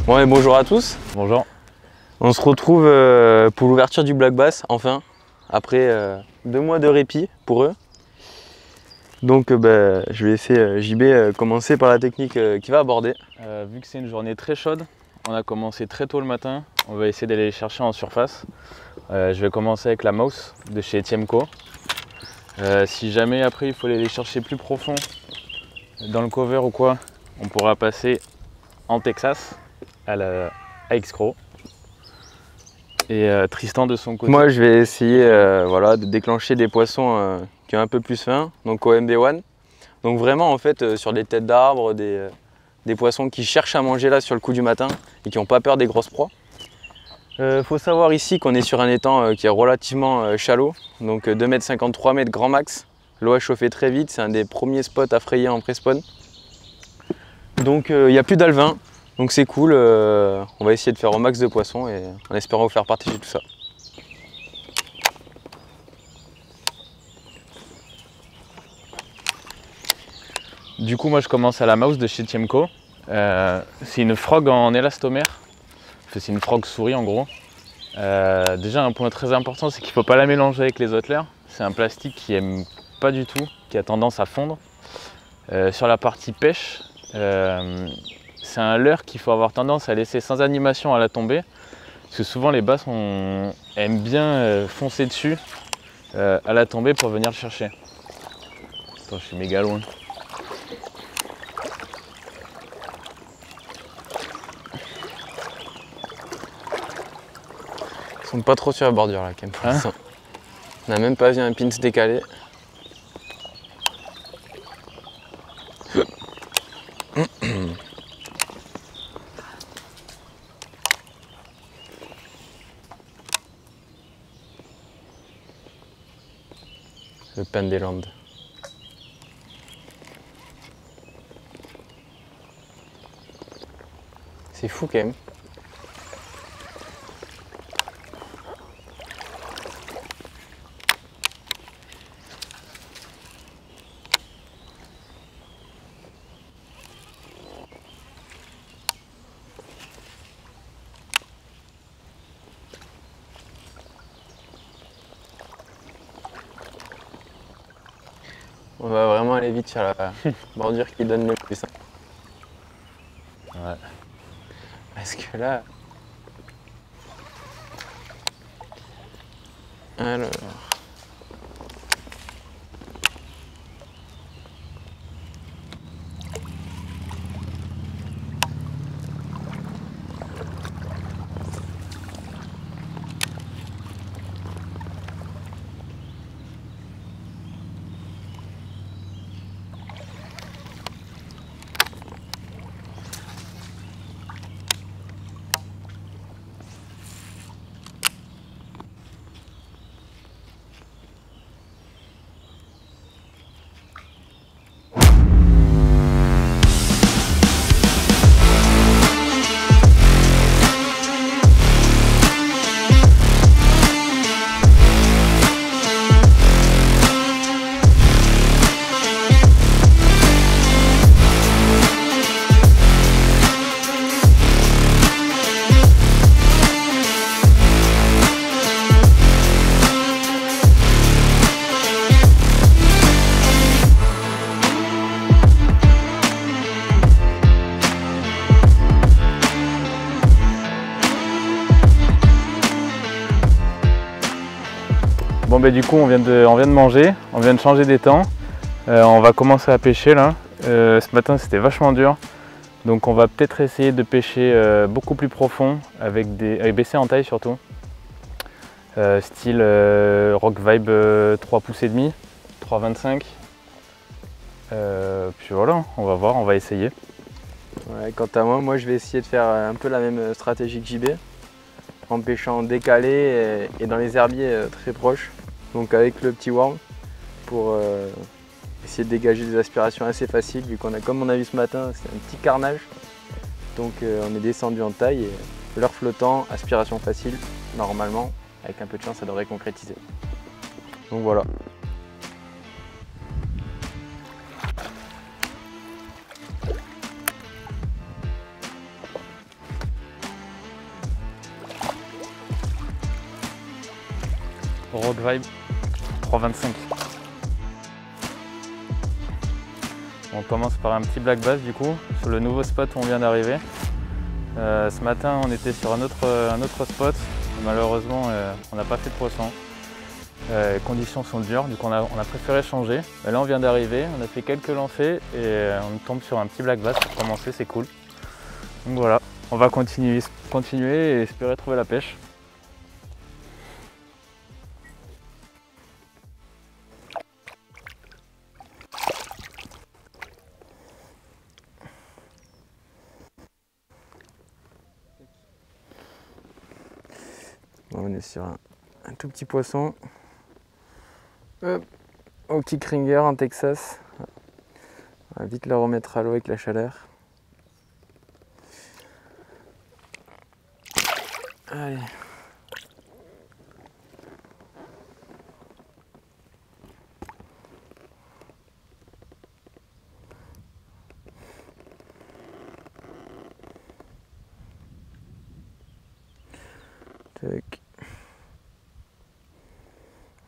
Bon et bonjour à tous. Bonjour. On se retrouve pour l'ouverture du Black Bass, enfin, après 2 mois de répit pour eux. Donc je vais laisser JB commencer par la technique qu'il va aborder. Vu que c'est une journée très chaude, on a commencé très tôt le matin. On va essayer d'aller les chercher en surface. Je vais commencer avec la mouse de chez Tiemco. Si jamais après il faut aller les chercher plus profond dans le cover ou quoi, on pourra passer en Texas à X-Crow. Et Tristan de son côté. Moi je vais essayer voilà, de déclencher des poissons qui ont un peu plus faim, donc au MB1. Donc vraiment en fait sur des têtes d'arbres, des poissons qui cherchent à manger là sur le coup du matin et qui n'ont pas peur des grosses proies. Faut savoir ici qu'on est sur un étang qui est relativement shallow, donc 2,50 m, 3 m grand max. L'eau a chauffé très vite, c'est un des premiers spots à frayer en pré-spawn. Donc il n'y a plus d'alevin, donc c'est cool. On va essayer de faire au max de poissons et en espérant vous faire partager tout ça. Du coup moi je commence à la mouse de chez Tiemco. C'est une frog en élastomère. C'est une frog souris en gros. Déjà un point très important, c'est qu'il ne faut pas la mélanger avec les autres leurres. C'est un plastique qui n'aime pas du tout, qui a tendance à fondre. Sur la partie pêche, c'est un leurre qu'il faut avoir tendance à laisser sans animation à la tombée. Parce que souvent les basses aiment bien foncer dessus à la tombée pour venir le chercher. Attends, je suis méga loin. Ils sont pas trop sur la bordure là quand même pour l'instant. On n'a même pas vu un pin se décaler. Le pain des Landes. C'est fou quand même. On va vraiment aller vite sur la bordure qui donne le plus. Ouais. Parce que là... Alors... Bon du coup on vient de manger, on vient de changer d'étang. On va commencer à pêcher là. Ce matin c'était vachement dur. Donc on va peut-être essayer de pêcher beaucoup plus profond avec baisser en taille surtout. Style Rock Vibe 3 pouces et demi, 3,25. Puis voilà, on va voir, on va essayer. Ouais, quant à moi je vais essayer de faire un peu la même stratégie que JB. En pêchant décalé et dans les herbiers très proches. Donc avec le petit worm pour essayer de dégager des aspirations assez faciles vu qu'on a, comme on a vu ce matin, c'est un petit carnage. Donc on est descendu en taille et leurre flottant, aspiration facile, normalement, avec un peu de chance ça devrait concrétiser. Donc voilà. Rock Vibe 3,25. On commence par un petit black bass du coup, sur le nouveau spot où on vient d'arriver. Ce matin on était sur un autre spot, malheureusement on n'a pas fait de poisson. Les conditions sont dures, du coup on a préféré changer. Là on vient d'arriver, on a fait quelques lancers et on tombe sur un petit black bass pour commencer, c'est cool. Donc voilà, on va continuer et espérer trouver la pêche. Bon, on est sur un tout petit poisson. Hop, au kick ringer en Texas. On va vite le remettre à l'eau avec la chaleur. Allez. Tac.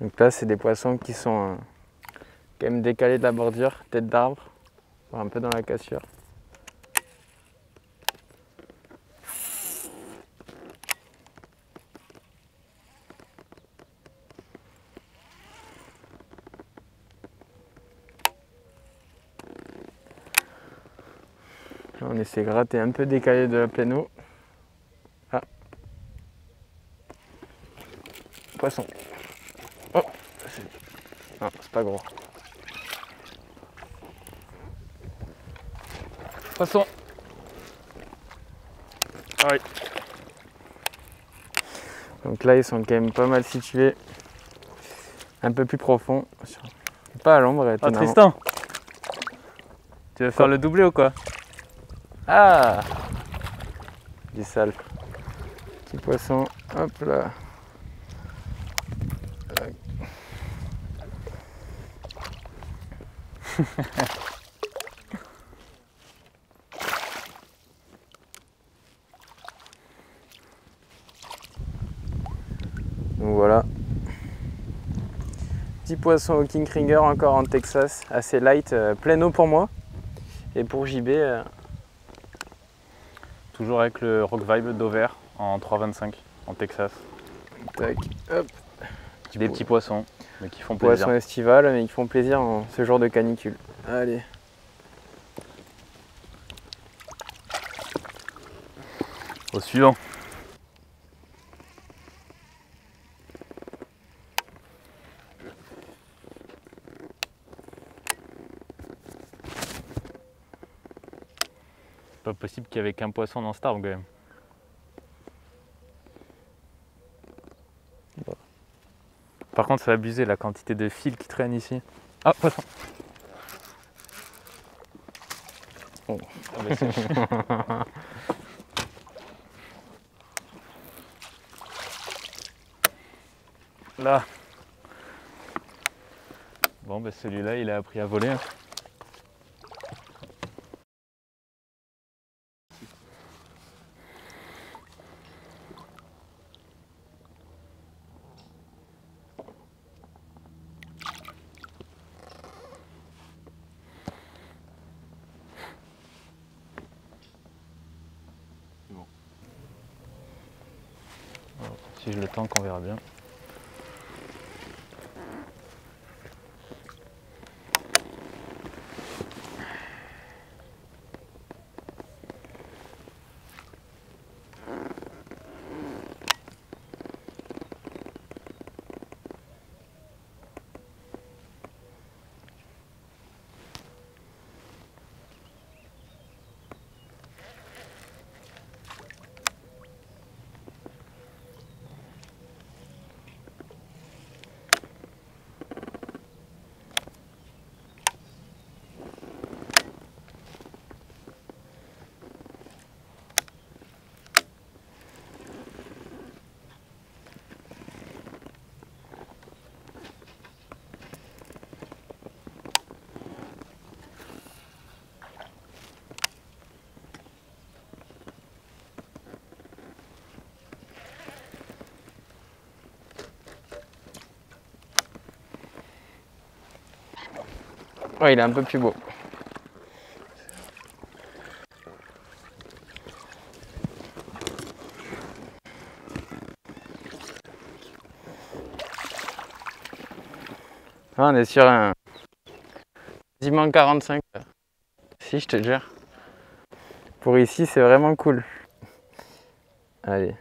Donc là, c'est des poissons qui sont quand même décalés de la bordure, tête d'arbre, un peu dans la cassure. Là, on essaie de gratter un peu décalé de la pleine eau. Ah. Poisson. Oh. Non, c'est pas gros. Poisson. Ah oui. Donc là, ils sont quand même pas mal situés. Un peu plus profond. Pas à l'ombre, Ah étonnamment. Tristan, tu veux faire le doublé ou quoi? Ah, du sale. Petit poisson, hop là. Donc voilà. Petit poisson au king ringer encore en Texas, assez light, pleine eau pour moi. Et pour JB, Toujours avec le Rock Vibe Dover en 3,25 en Texas. tac, hop. Des petits poissons, mais qui font Poisson plaisir. estival, mais qui font plaisir en ce jour de canicule. Allez. Au suivant. Pas possible qu'il y avait qu'un poisson dans cet arbre quand même. Bon. Par contre, c'est abusé la quantité de fils qui traînent ici. Ah, poisson. Oh. Ah, bah, c'est- Là. Bon, bah celui-là, il a appris à voler. Si je le tank, on verra bien. Ouais, il est un peu plus beau. Ah, on est sur un quasiment 45. Si, je te jure. Pour ici, c'est vraiment cool. Allez.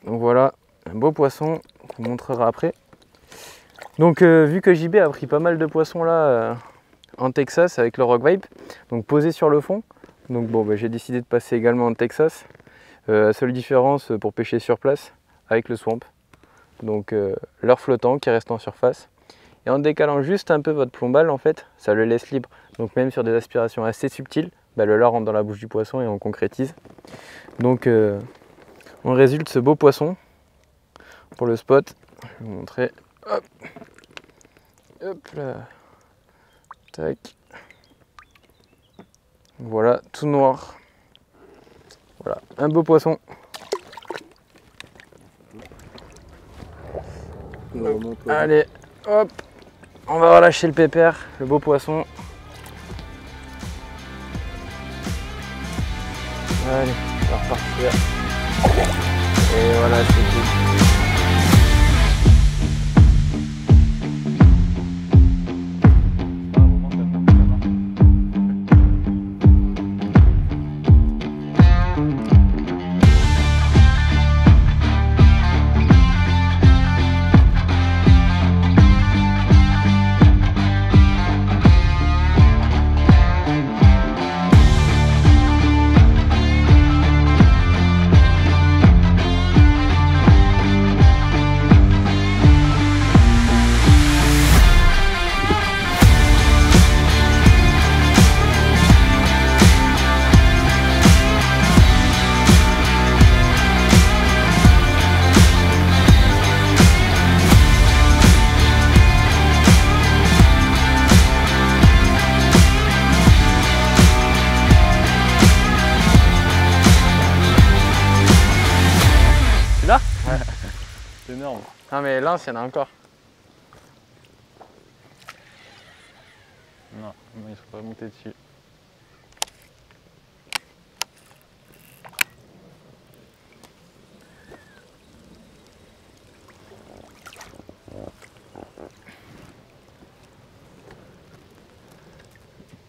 Donc voilà, un beau poisson qu'on vous montrera après. Donc vu que JB a pris pas mal de poissons là en Texas avec le Rock Vibe, donc posé sur le fond. Donc bon, j'ai décidé de passer également en Texas. La seule différence pour pêcher sur place avec le swamp. Donc leurre flottant qui reste en surface. Et en décalant juste un peu votre plombal, en fait, ça le laisse libre. Donc même sur des aspirations assez subtiles, le leurre rentre dans la bouche du poisson et on concrétise. Donc on résulte ce beau poisson pour le spot. Je vais vous montrer. Hop, hop là. Tac. Voilà, tout noir. Voilà, un beau poisson. Allez, hop, on va relâcher le pépère, le beau poisson. Allez, on va repartir. Et voilà, c'est tout. Là? Ouais. C'est énorme. Non mais là, il y en a encore. Non, il ne faut pas monter dessus.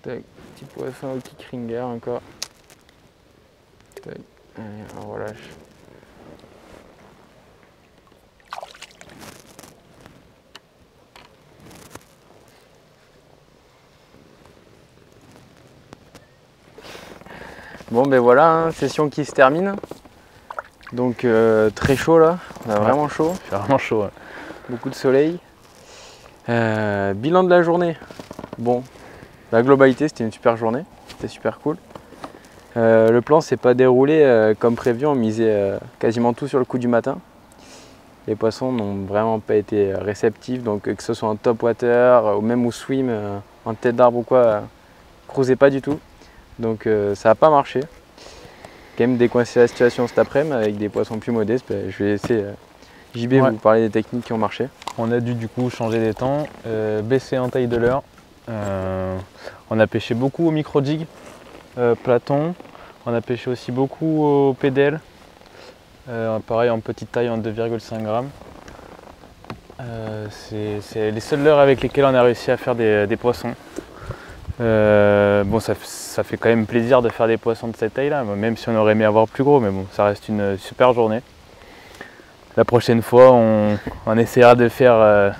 Tac, petit poisson au kick ringer encore. Tac, allez, on relâche. Bon ben voilà, hein, session qui se termine. Donc très chaud là, on a vraiment chaud. C'est vraiment chaud. Ouais. Beaucoup de soleil. Bilan de la journée. Bon, la globalité c'était une super journée, c'était super cool. Le plan s'est pas déroulé comme prévu, on misait quasiment tout sur le coup du matin. Les poissons n'ont vraiment pas été réceptifs, donc que ce soit en top water ou même au swim, en tête d'arbre ou quoi, cruisait pas du tout. Donc ça n'a pas marché. Quand même décoincer la situation cet après-midi avec des poissons plus modestes. Je vais laisser JB vous parler des techniques qui ont marché. On a dû du coup changer les temps, baisser en taille de leurre. On a pêché beaucoup au micro-jig, platon. On a pêché aussi beaucoup au PDL. Pareil en petite taille en 2,5 grammes. C'est les seuls leurres avec lesquels on a réussi à faire des poissons. Bon, ça fait quand même plaisir de faire des poissons de cette taille là, même si on aurait aimé avoir plus gros, mais bon, ça reste une super journée. La prochaine fois, on essaiera de faire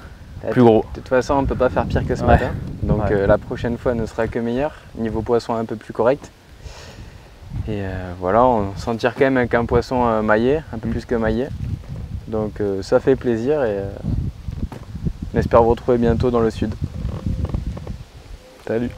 plus gros. De toute façon, on ne peut pas faire pire que ce matin, donc la prochaine fois ne sera que meilleure, niveau poisson un peu plus correct. Et voilà, on s'en tire quand même avec un poisson maillé, un peu plus que maillé. Donc ça fait plaisir et on espère vous retrouver bientôt dans le sud. Salut!